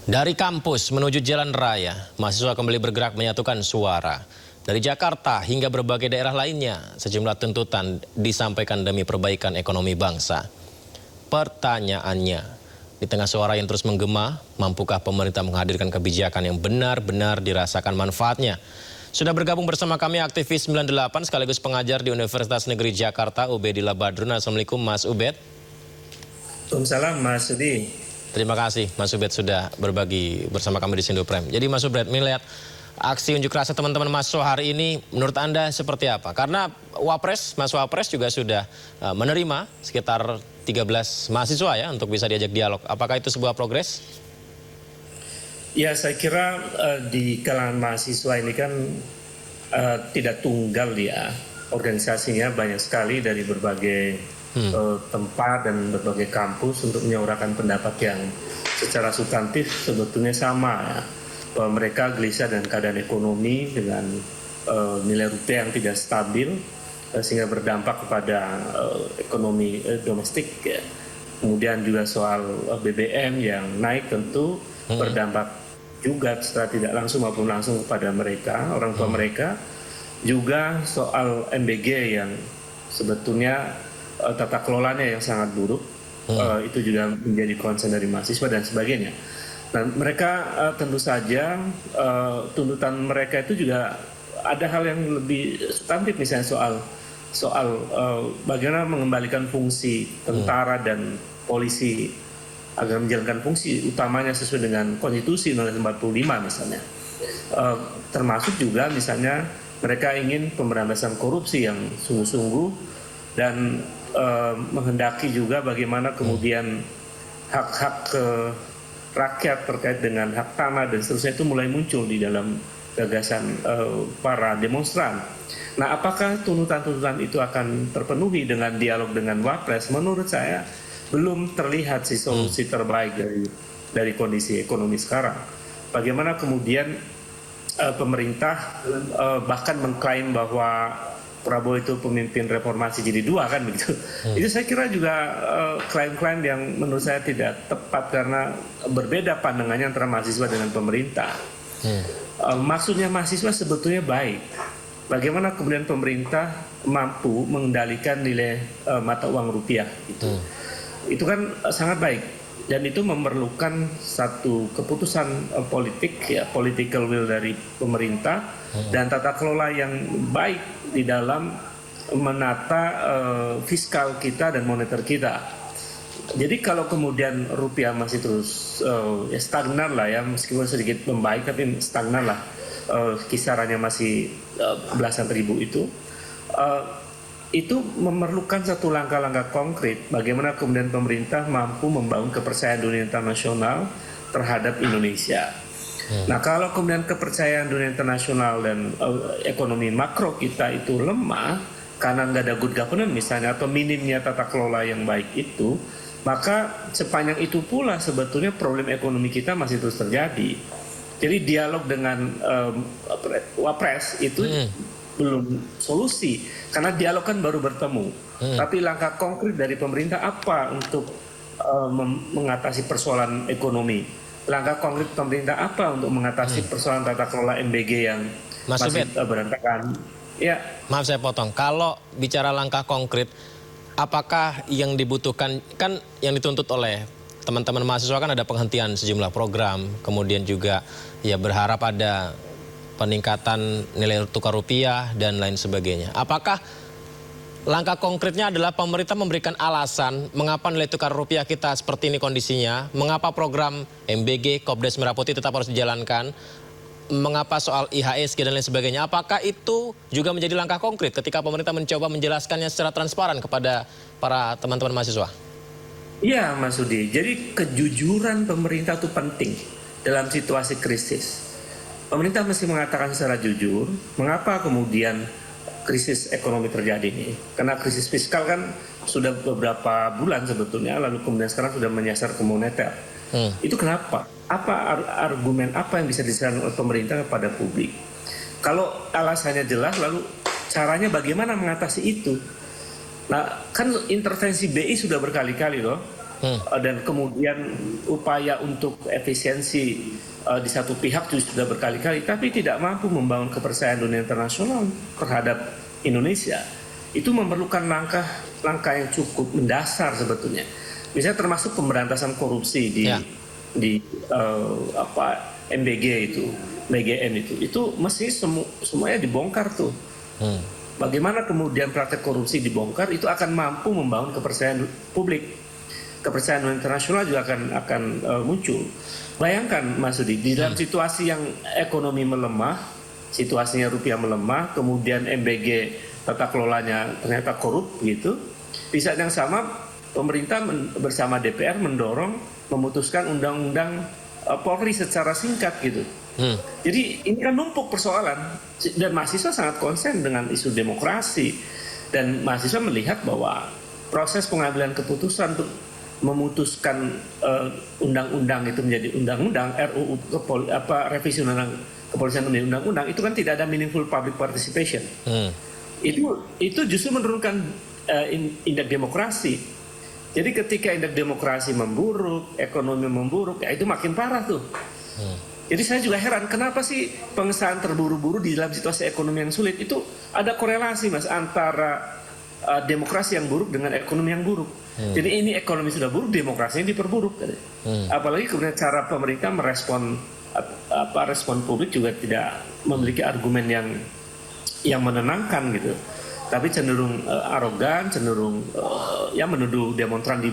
Dari kampus menuju jalan raya, mahasiswa kembali bergerak menyatukan suara. Dari Jakarta hingga berbagai daerah lainnya, sejumlah tuntutan disampaikan demi perbaikan ekonomi bangsa. Pertanyaannya, di tengah suara yang terus menggema, mampukah pemerintah menghadirkan kebijakan yang benar-benar dirasakan manfaatnya? Sudah bergabung bersama kami aktivis 98 sekaligus pengajar di Universitas Negeri Jakarta, Ubedillah Badrun. Assalamualaikum Mas Ubed. Waalaikumsalam Mas Sudi. Terima kasih Mas Ubed sudah berbagi bersama kami di Sindo Prime. Jadi Mas Ubed, melihat aksi unjuk rasa teman-teman mahasiswa hari ini menurut Anda seperti apa? Karena Mas Wapres juga sudah menerima sekitar 13 mahasiswa ya untuk bisa diajak dialog. Apakah itu sebuah progres? Ya, saya kira di kalangan mahasiswa ini kan tidak tunggal ya. Organisasinya banyak sekali dari berbagai tempat dan berbagai kampus untuk menyuarakan pendapat yang secara substantif sebetulnya sama ya. Bahwa mereka gelisah dengan keadaan ekonomi dengan nilai rupiah yang tidak stabil sehingga berdampak kepada ekonomi domestik ya. Kemudian juga soal BBM yang naik tentu berdampak juga secara tidak langsung maupun langsung kepada mereka, orang tua mereka. Juga soal MBG yang sebetulnya tata kelolanya yang sangat buruk, itu juga menjadi concern dari mahasiswa dan sebagainya. Dan mereka tentu saja tuntutan mereka itu juga ada hal yang lebih substantif, misalnya soal bagaimana mengembalikan fungsi tentara dan polisi agar menjalankan fungsi utamanya sesuai dengan konstitusi nomor 45 misalnya. Termasuk juga misalnya mereka ingin pemberantasan korupsi yang sungguh-sungguh dan menghendaki juga bagaimana kemudian hak-hak rakyat terkait dengan hak tanah dan seterusnya itu mulai muncul di dalam gagasan para demonstran. Nah, apakah tuntutan-tuntutan itu akan terpenuhi dengan dialog dengan Wapres? Menurut saya belum terlihat solusi terbaik dari kondisi ekonomi sekarang. Bagaimana kemudian pemerintah bahkan mengklaim bahwa Prabowo itu pemimpin reformasi jadi dua kan begitu. Itu saya kira juga klaim-klaim yang menurut saya tidak tepat karena berbeda pandangannya antara mahasiswa dengan pemerintah. Maksudnya mahasiswa sebetulnya baik. Bagaimana kemudian pemerintah mampu mengendalikan nilai mata uang rupiah itu. Itu kan sangat baik dan itu memerlukan satu keputusan politik ya, political will dari pemerintah dan tata kelola yang baik di dalam menata fiskal kita dan moneter kita. Jadi kalau kemudian rupiah masih terus stagnan lah ya, meskipun sedikit membaik tapi stagnan lah, kisarannya masih belasan ribu itu memerlukan satu langkah-langkah konkret bagaimana kemudian pemerintah mampu membangun kepercayaan dunia internasional terhadap Indonesia. Nah, kalau kemudian kepercayaan dunia internasional dan ekonomi makro kita itu lemah karena nggak ada good governance misalnya atau minimnya tata kelola yang baik itu, maka sepanjang itu pula sebetulnya problem ekonomi kita masih terus terjadi. Jadi dialog dengan Wapres itu belum solusi karena dialog kan baru bertemu. Tapi langkah konkret dari pemerintah apa untuk mengatasi persoalan ekonomi? Langkah konkret pemerintah apa untuk mengatasi persoalan tata kelola MBG yang masih berantakan? Ya. Maaf saya potong. Kalau bicara langkah konkret, apakah yang dibutuhkan, kan yang dituntut oleh teman-teman mahasiswa kan ada penghentian sejumlah program, kemudian juga ya berharap ada peningkatan nilai tukar rupiah dan lain sebagainya. Apakah langkah konkretnya adalah pemerintah memberikan alasan mengapa nilai tukar rupiah kita seperti ini kondisinya, mengapa program MBG, Kopdes Merah Putih tetap harus dijalankan, mengapa soal IHSG dan lain sebagainya. Apakah itu juga menjadi langkah konkret ketika pemerintah mencoba menjelaskannya secara transparan kepada para teman-teman mahasiswa? Iya Mas Sudi, jadi kejujuran pemerintah itu penting dalam situasi krisis. Pemerintah mesti mengatakan secara jujur mengapa kemudian krisis ekonomi terjadi ini. Karena krisis fiskal kan sudah beberapa bulan sebetulnya, lalu kemudian sekarang sudah menyasar ke moneter. Itu kenapa? Apa argumen apa yang bisa disampaikan oleh pemerintah kepada publik? Kalau alasannya jelas, lalu caranya bagaimana mengatasi itu? Nah, kan intervensi BI sudah berkali-kali loh. dan kemudian upaya untuk efisiensi di satu pihak juga sudah berkali-kali, tapi tidak mampu membangun kepercayaan dunia internasional terhadap Indonesia. Itu memerlukan langkah yang cukup mendasar sebetulnya. Misalnya termasuk pemberantasan korupsi di MBG itu, BGN itu mesti semuanya dibongkar tuh. Bagaimana kemudian praktek korupsi dibongkar, itu akan mampu membangun kepercayaan publik. Kepercayaan internasional juga akan muncul. Bayangkan Mas Sudi, di dalam situasi yang ekonomi melemah, situasinya rupiah melemah, kemudian MBG tata kelolanya ternyata korup gitu. Di saat yang sama pemerintah bersama DPR memutuskan undang-undang Polri secara singkat gitu. Jadi ini kan numpuk persoalan, dan mahasiswa sangat konsen dengan isu demokrasi, dan mahasiswa melihat bahwa proses pengambilan keputusan untuk memutuskan undang-undang itu menjadi undang-undang, RUU revisi undang kepolisian menjadi undang-undang, itu kan tidak ada meaningful public participation. Itu justru menurunkan indeks demokrasi. Jadi ketika indeks demokrasi memburuk, ekonomi memburuk, ya itu makin parah tuh. Jadi saya juga heran, kenapa sih pengesahan terburu-buru di dalam situasi ekonomi yang sulit? Itu ada korelasi Mas antara demokrasi yang buruk dengan ekonomi yang buruk. Jadi ini ekonomi sudah buruk, demokrasinya diperburuk. Apalagi kemudian cara pemerintah merespon respon publik juga tidak memiliki argumen yang menenangkan gitu. Tapi cenderung arogan, cenderung menuduh demonstran di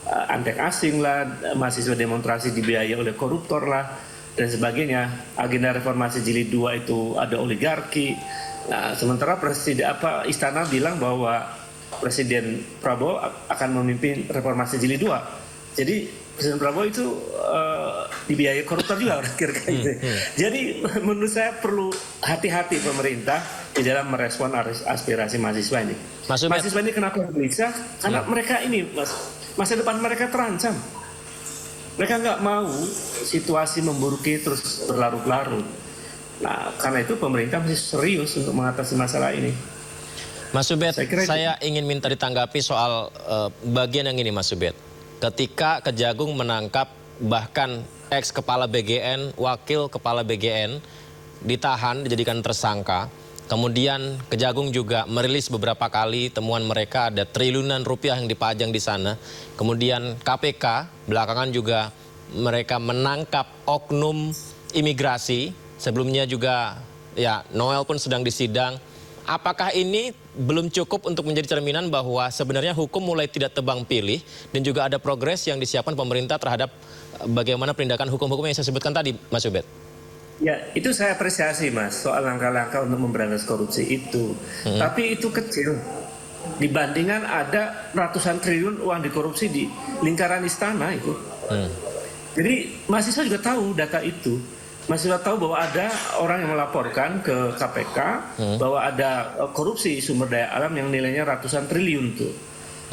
antek asing lah, mahasiswa demonstrasi dibiayai oleh koruptor lah, dan sebagainya. Agenda reformasi jilid 2 itu ada oligarki. Nah, sementara istana bilang bahwa Presiden Prabowo akan memimpin reformasi jilid 2. Jadi Presiden Prabowo itu dibiayai koruptor juga kira-kira gitu. Jadi menurut saya perlu hati-hati pemerintah di dalam merespon aspirasi mahasiswa ini. Mahasiswa ini kenapa gelisah? Karena mereka ini masa depan mereka terancam. Mereka nggak mau situasi memburuki terus berlarut-larut. Nah, karena itu pemerintah mesti serius untuk mengatasi masalah ini. Mas Ubed, saya ingin minta ditanggapi soal bagian yang ini Mas Ubed. Ketika Kejagung menangkap bahkan ex-kepala BGN, wakil kepala BGN, ditahan, dijadikan tersangka. Kemudian Kejagung juga merilis beberapa kali temuan mereka, ada triliunan rupiah yang dipajang di sana. Kemudian KPK belakangan juga mereka menangkap oknum imigrasi. Sebelumnya juga Noel pun sedang disidang. Apakah ini belum cukup untuk menjadi cerminan bahwa sebenarnya hukum mulai tidak tebang pilih dan juga ada progres yang disiapkan pemerintah terhadap bagaimana penindakan hukum-hukum yang saya sebutkan tadi, Mas Ubed? Ya, itu saya apresiasi Mas, soal langkah-langkah untuk memberantas korupsi itu. Tapi itu kecil dibandingkan ada ratusan triliun uang dikorupsi di lingkaran istana itu. Jadi mahasiswa juga tahu data itu. Mahasiswa tahu bahwa ada orang yang melaporkan ke KPK bahwa ada korupsi sumber daya alam yang nilainya ratusan triliun tuh.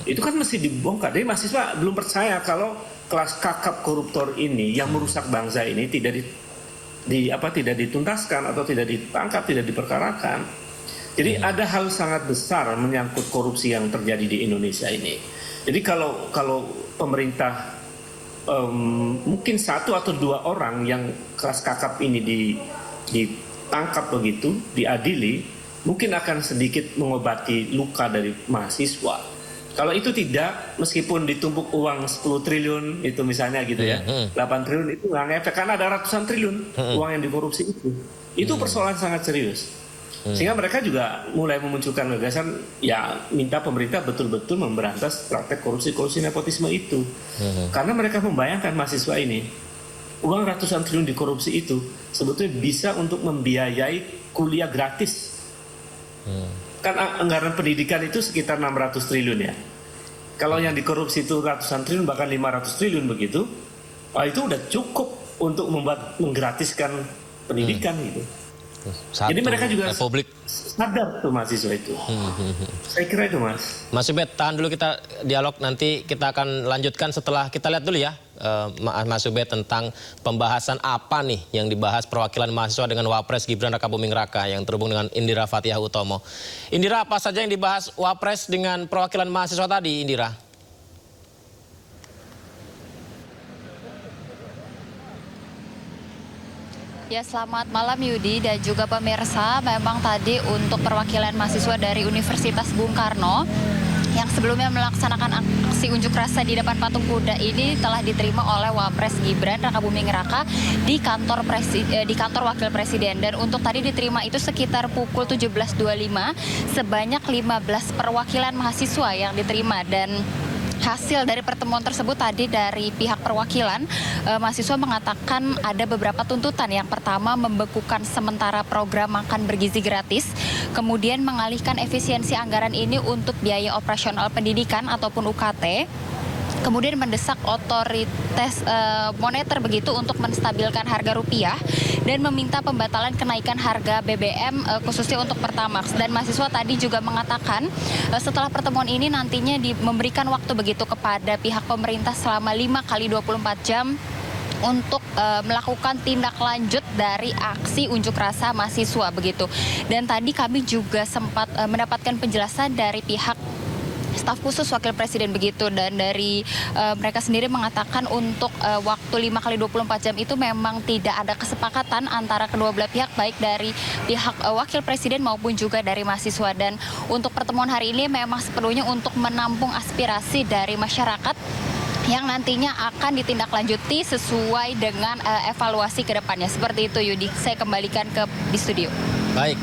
Itu kan mesti dibongkar. Jadi mahasiswa belum percaya kalau kelas kakap koruptor ini yang merusak bangsa ini tidak dituntaskan atau tidak ditangkap, tidak diperkarakan. Jadi ada hal sangat besar menyangkut korupsi yang terjadi di Indonesia ini. Jadi kalau pemerintah mungkin 1 atau 2 orang yang kelas kakap ini ditangkap begitu, diadili, mungkin akan sedikit mengobati luka dari mahasiswa. Kalau itu tidak, meskipun ditumpuk uang 10 triliun itu misalnya gitu ya, 8 triliun itu nggak ngefek karena ada ratusan triliun uang yang dikorupsi itu. Itu persoalan sangat serius. Sehingga mereka juga mulai memunculkan gagasan minta pemerintah betul-betul memberantas praktek korupsi nepotisme itu. Karena mereka membayangkan mahasiswa ini uang ratusan triliun dikorupsi itu sebetulnya bisa untuk membiayai kuliah gratis. Kan anggaran pendidikan itu sekitar 600 triliun ya. Kalau yang dikorupsi itu ratusan triliun bahkan 500 triliun begitu, itu udah cukup untuk menggratiskan pendidikan gitu. Jadi mereka juga sadar tuh mahasiswa itu. Saya kira itu Mas. Mas Ubed, tahan dulu kita dialog, nanti kita akan lanjutkan setelah kita lihat dulu ya Mas Ubed tentang pembahasan apa nih yang dibahas perwakilan mahasiswa dengan Wapres Gibran Rakabuming Raka yang terhubung dengan Indira Fatihah Utomo. Indira, apa saja yang dibahas Wapres dengan perwakilan mahasiswa tadi, Indira? Ya, selamat malam Yudi dan juga pemirsa. Memang tadi untuk perwakilan mahasiswa dari Universitas Bung Karno yang sebelumnya melaksanakan aksi unjuk rasa di depan patung kuda ini telah diterima oleh Wapres Gibran Rakabuming Raka di kantor Wakil Presiden. Dan untuk tadi diterima itu sekitar pukul 17.25 sebanyak 15 perwakilan mahasiswa yang diterima. Dan hasil dari pertemuan tersebut tadi dari pihak perwakilan mahasiswa mengatakan ada beberapa tuntutan. Yang pertama, membekukan sementara program makan bergizi gratis, kemudian mengalihkan efisiensi anggaran ini untuk biaya operasional pendidikan ataupun UKT. Kemudian mendesak otoritas moneter begitu untuk menstabilkan harga rupiah dan meminta pembatalan kenaikan harga BBM khususnya untuk Pertamax. Dan mahasiswa tadi juga mengatakan setelah pertemuan ini nantinya memberikan waktu begitu kepada pihak pemerintah selama 5 kali 24 jam untuk melakukan tindak lanjut dari aksi unjuk rasa mahasiswa begitu. Dan tadi kami juga sempat mendapatkan penjelasan dari pihak staf khusus Wakil Presiden begitu, dan dari mereka sendiri mengatakan untuk waktu 5 kali 24 jam itu memang tidak ada kesepakatan antara kedua belah pihak, baik dari pihak Wakil Presiden maupun juga dari mahasiswa. Dan untuk pertemuan hari ini memang sepenuhnya untuk menampung aspirasi dari masyarakat yang nantinya akan ditindaklanjuti sesuai dengan evaluasi ke depannya. Seperti itu Yudi, saya kembalikan di studio. Baik,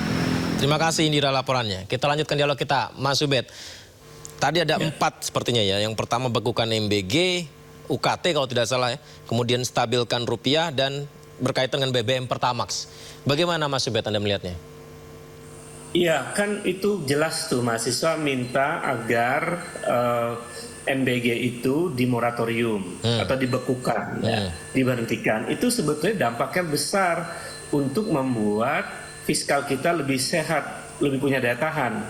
terima kasih Indira laporannya. Kita lanjutkan dialog kita, Mas Ubed. Tadi ada 4 sepertinya ya. Yang pertama bekukan MBG, UKT kalau tidak salah ya. Kemudian stabilkan rupiah dan berkaitan dengan BBM Pertamax. Bagaimana Mas Ubed Anda melihatnya? Iya, kan itu jelas tuh mahasiswa minta agar MBG itu dimoratorium atau dibekukan, ya, diberhentikan. Itu sebetulnya dampaknya besar untuk membuat fiskal kita lebih sehat, lebih punya daya tahan.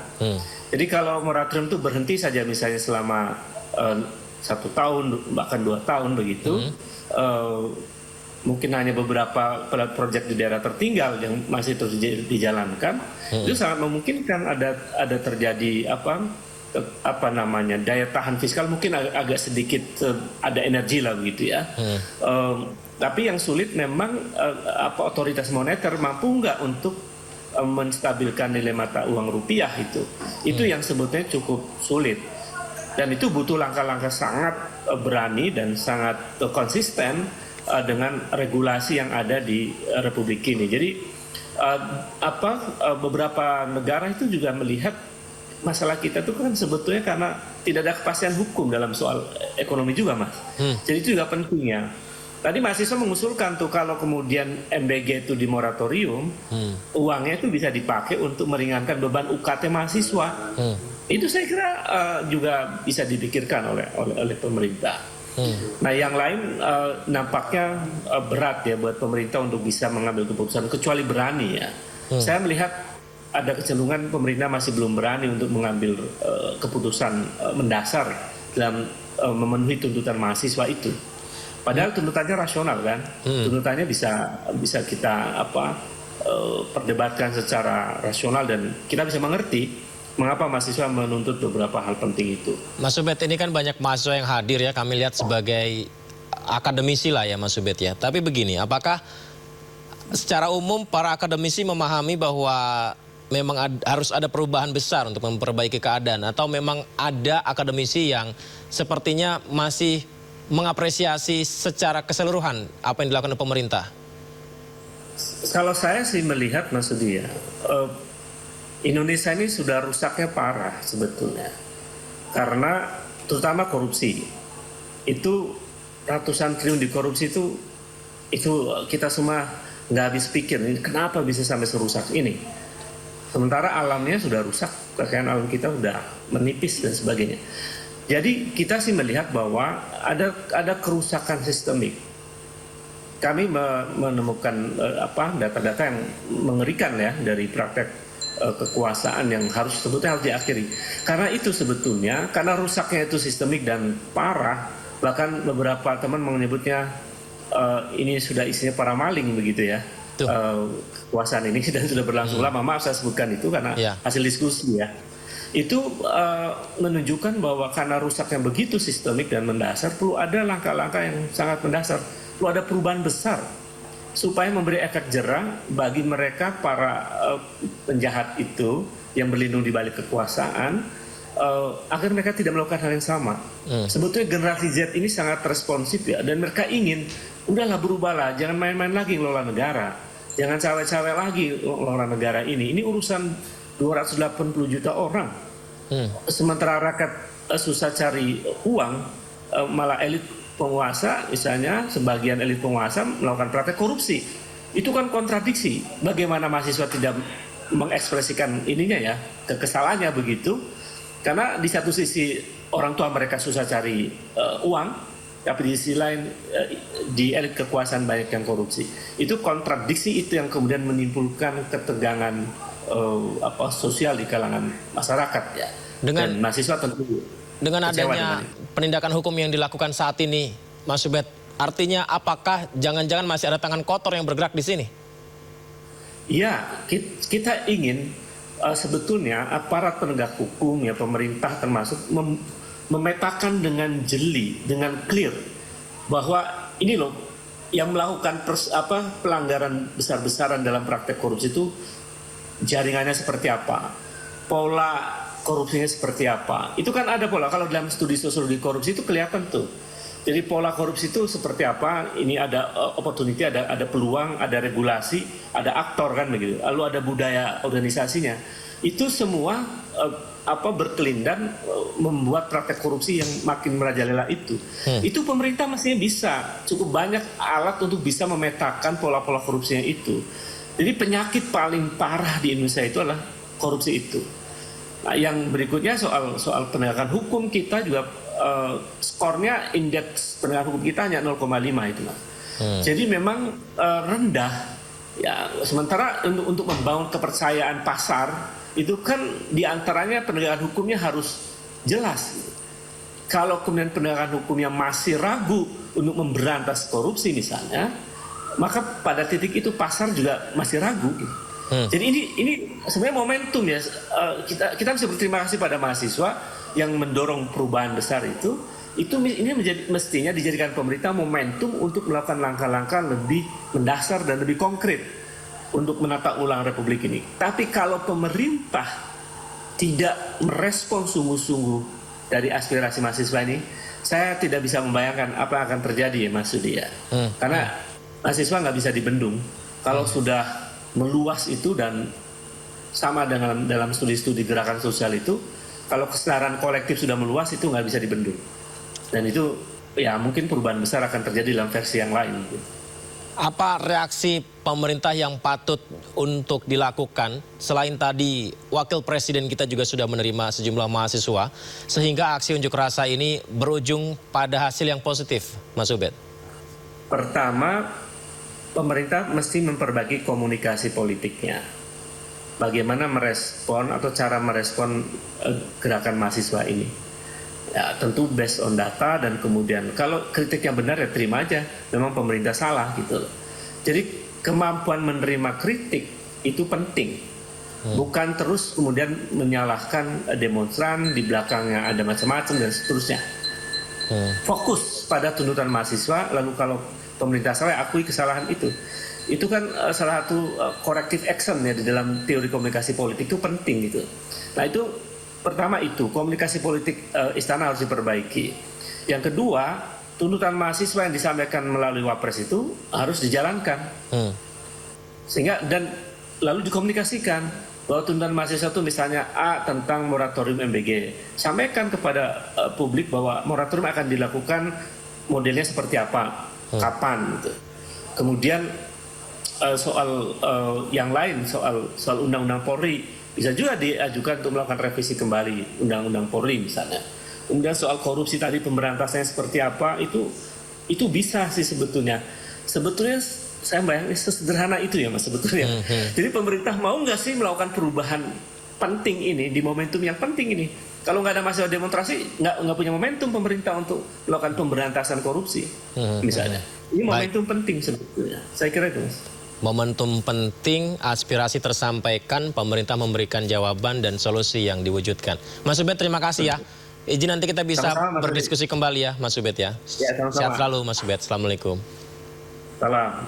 Jadi kalau moratorium itu berhenti saja misalnya selama 1 tahun bahkan 2 tahun begitu, mungkin hanya beberapa proyek di daerah tertinggal yang masih terus dijalankan, itu sangat memungkinkan ada terjadi apa namanya daya tahan fiskal, mungkin agak sedikit ada energi lah begitu ya. Tapi yang sulit memang otoritas moneter mampu nggak untuk menstabilkan nilai mata uang rupiah itu yang sebetulnya cukup sulit, dan itu butuh langkah-langkah sangat berani dan sangat konsisten dengan regulasi yang ada di Republik ini. Jadi beberapa negara itu juga melihat masalah kita itu kan sebetulnya karena tidak ada kepastian hukum dalam soal ekonomi juga, Mas. Jadi itu juga pentingnya. Tadi mahasiswa mengusulkan tuh kalau kemudian MBG itu di moratorium, uangnya itu bisa dipakai untuk meringankan beban UKT mahasiswa. Itu saya kira juga bisa dipikirkan oleh pemerintah. Nah, yang lain nampaknya berat ya buat pemerintah untuk bisa mengambil keputusan, kecuali berani ya. Saya melihat ada kecenderungan pemerintah masih belum berani untuk mengambil keputusan mendasar dalam memenuhi tuntutan mahasiswa itu. Padahal tuntutannya rasional kan, tuntutannya bisa kita perdebatkan secara rasional dan kita bisa mengerti mengapa mahasiswa menuntut beberapa hal penting itu. Mas Ubed, ini kan banyak mahasiswa yang hadir ya, kami lihat sebagai akademisi lah ya Mas Ubed ya. Tapi begini, apakah secara umum para akademisi memahami bahwa memang harus ada perubahan besar untuk memperbaiki keadaan, atau memang ada akademisi yang sepertinya masih mengapresiasi secara keseluruhan apa yang dilakukan oleh pemerintah? Kalau saya sih melihat Mas Udi ya, Indonesia ini sudah rusaknya parah sebetulnya. Karena terutama korupsi. Itu ratusan triliun di korupsi itu kita semua nggak habis pikir, kenapa bisa sampai serusak ini. Sementara alamnya sudah rusak, kekayaan alam kita sudah menipis dan sebagainya. Jadi kita sih melihat bahwa ada kerusakan sistemik. Kami menemukan data-data yang mengerikan ya dari praktek kekuasaan yang sebetulnya harus diakhiri. Karena itu sebetulnya karena rusaknya itu sistemik dan parah, bahkan beberapa teman menyebutnya ini sudah isinya para maling begitu ya. Kekuasaan ini dan sudah berlangsung lama. Maaf saya sebutkan itu karena hasil diskusi ya. Itu menunjukkan bahwa karena rusak yang begitu sistemik dan mendasar, perlu ada langkah-langkah yang sangat mendasar, perlu ada perubahan besar. supaya memberi efek jerah bagi mereka para penjahat itu yang berlindung di balik kekuasaan, agar mereka tidak melakukan hal yang sama. Sebetulnya generasi Z ini sangat responsif ya, dan mereka ingin, udahlah berubahlah, jangan main-main lagi ngelola negara, jangan cawe-cawe lagi ngelola negara ini urusan 280 juta orang. Sementara rakyat susah cari uang, malah elit penguasa, misalnya sebagian elit penguasa melakukan praktek korupsi. Itu kan kontradiksi. Bagaimana mahasiswa tidak mengekspresikan ininya ya, kekesalannya begitu. Karena di satu sisi orang tua mereka susah cari uang, tapi di sisi lain di elit kekuasaan banyak yang korupsi. Itu kontradiksi itu yang kemudian menimbulkan ketegangan sosial di kalangan masyarakat ya. Dan mahasiswa tentu dengan adanya penindakan hukum yang dilakukan saat ini, Mas Ubed, artinya apakah jangan-jangan masih ada tangan kotor yang bergerak di sini? Ya, kita ingin sebetulnya aparat penegak hukum ya, pemerintah termasuk memetakan dengan jeli, dengan clear bahwa ini loh yang melakukan pelanggaran besar-besaran dalam praktek korupsi itu jaringannya seperti apa, pola korupsinya seperti apa. Itu kan ada pola. Kalau dalam studi sosiologi korupsi itu kelihatan tuh. Jadi pola korupsi itu seperti apa? Ini ada opportunity, ada peluang, ada regulasi, ada aktor kan begitu. Lalu ada budaya organisasinya. Itu semua berkelindan membuat praktek korupsi yang makin merajalela itu. Itu pemerintah mestinya bisa cukup banyak alat untuk bisa memetakan pola-pola korupsinya itu. Jadi penyakit paling parah di Indonesia itu adalah korupsi itu. Nah, yang berikutnya soal penegakan hukum, kita juga skornya, indeks penegakan hukum kita hanya 0,5 itu. Jadi memang rendah ya. Sementara untuk membangun kepercayaan pasar itu kan diantaranya penegakan hukumnya harus jelas. Kalau kemudian penegakan hukumnya masih ragu untuk memberantas korupsi misalnya, maka pada titik itu pasar juga masih ragu. Jadi ini sebenarnya momentum ya. Kita bisa berterima kasih pada mahasiswa yang mendorong perubahan besar itu. Ini mestinya dijadikan pemerintah momentum untuk melakukan langkah-langkah lebih mendasar dan lebih konkret untuk menata ulang Republik ini. Tapi kalau pemerintah tidak merespon sungguh-sungguh dari aspirasi mahasiswa ini, saya tidak bisa membayangkan apa yang akan terjadi ya Mas Sudi ya. Karena mahasiswa nggak bisa dibendung. Kalau sudah meluas itu, dan sama dengan dalam studi-studi gerakan sosial itu, kalau kesadaran kolektif sudah meluas itu nggak bisa dibendung. Dan itu ya mungkin perubahan besar akan terjadi dalam versi yang lain. Apa reaksi pemerintah yang patut untuk dilakukan selain tadi wakil presiden kita juga sudah menerima sejumlah mahasiswa sehingga aksi unjuk rasa ini berujung pada hasil yang positif, Mas Ubed? Pertama, pemerintah mesti memperbaiki komunikasi politiknya. Bagaimana merespon atau cara merespon gerakan mahasiswa ini. Ya, tentu based on data, dan kemudian kalau kritiknya benar ya terima aja. Memang pemerintah salah gitu loh. Jadi kemampuan menerima kritik itu penting. Bukan terus kemudian menyalahkan demonstran, di belakangnya ada macam-macam dan seterusnya. Fokus pada tuntutan mahasiswa, lalu kalau pemerintah salah, akui kesalahan itu. Itu kan salah satu corrective action ya di dalam teori komunikasi politik itu penting gitu. Nah itu pertama, itu komunikasi politik istana harus diperbaiki. Yang kedua, tuntutan mahasiswa yang disampaikan melalui Wapres itu harus dijalankan. Sehingga dan lalu dikomunikasikan bahwa tuntutan mahasiswa itu misalnya A tentang moratorium MBG. Sampaikan kepada publik bahwa moratorium akan dilakukan modelnya seperti apa, kapan gitu. Kemudian soal yang lain, soal Undang-Undang Polri bisa juga diajukan untuk melakukan revisi kembali Undang-Undang Polri misalnya. Kemudian soal korupsi tadi, pemberantasannya seperti apa, itu bisa sih sebetulnya. Sebetulnya saya bayangin sesederhana itu ya Mas sebetulnya. Jadi pemerintah mau nggak sih melakukan perubahan penting ini di momentum yang penting ini? Kalau nggak ada mahasiswa demonstrasi, nggak punya momentum pemerintah untuk melakukan pemberantasan korupsi misalnya. Ini momentum penting sebetulnya. Saya kira itu Mas. Momentum penting, aspirasi tersampaikan, pemerintah memberikan jawaban dan solusi yang diwujudkan. Mas Ubed, terima kasih ya. Izin nanti kita bisa berdiskusi kembali ya Mas Ubed ya. Ya, sama-sama. Sehat selalu Mas Ubed. Assalamualaikum. Salam.